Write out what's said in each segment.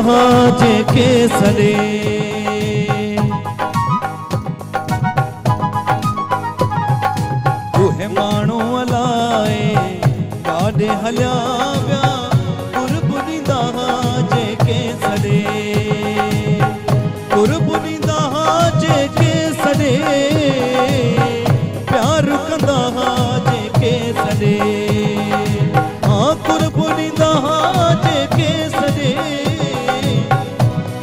हा जेके सॾे उहे माण्हू अलाए काॾे हलिया विया कुर्ब ॾींदा हा जेके सॾे कुर्ब ॾींदा हा जेके सॾे प्यार कंदा हा जेके सॾे हाँ कुर्ब ॾींदा हा जेके सॾे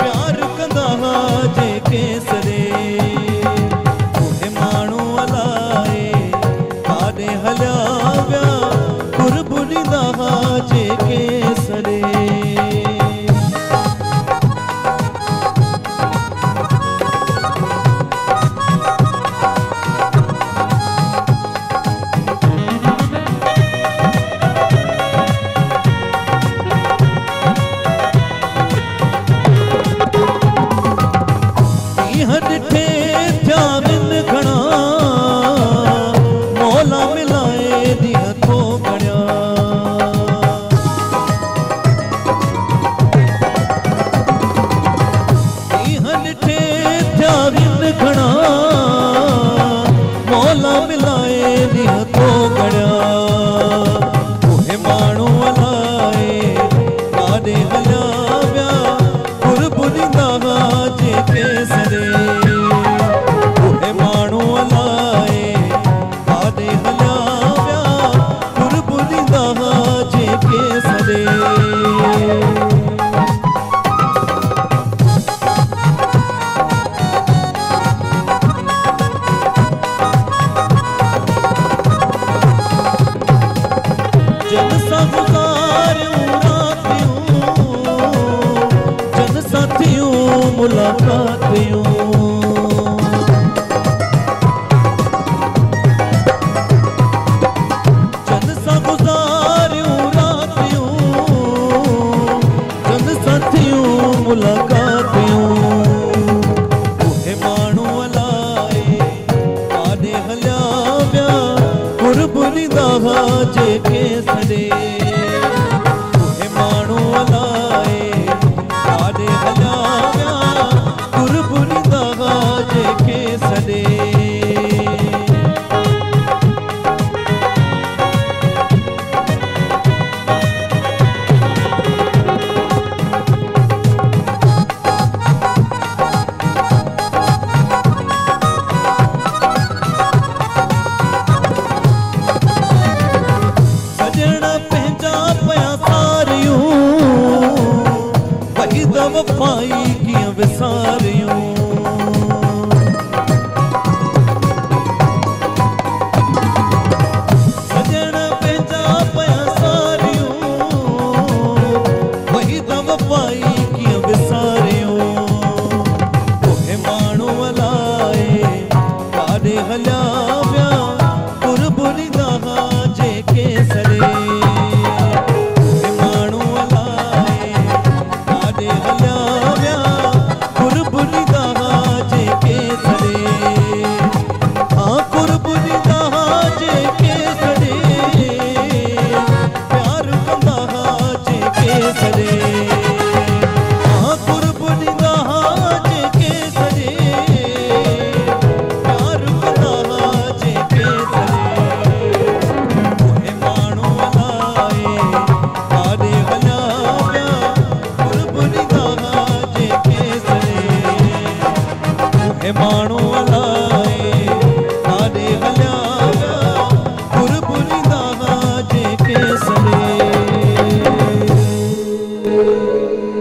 प्यार कंदा हा जेके सॾे उहे माण्हू अलाए काॾे हलिया विया कुर्ब ॾींदा हा जेके सॾे ॾिठे थिया बिन घणा मौला मिलाए ॾींहं थो गणिया ॾींहं ॾिठे थिया बिन घणा मौला मिलाए ॾींहं थो गणिया उहे माण्हू अलाए काॾे हलिया विया कुर्ब ॾींदा हा जेके सॾे जन सां गुज़ारियूं रातियूं जन सां थियूं मुलाक़ातियूं जन सां गुज़ारियूं रातियूं जन सां थियूं मुलाक़ातियूं उहे माण्हू अलाए काॾे हलिया विया कुर्ब ॾींदा हा जेके सॾे उहे माण्हू अलाए काॾे हलिया विया कुर्ब ॾींदा हा जेके सॾे वफ़ाई कीअं विसारियूं सजण पंहिंजा पिया सारियूं वही त वफ़ाई कीअं विसारियूं उहे माण्हू अलाए काॾे हलिया विया कुर्ब ॾींदा हा जेके सॾे माण्हू अला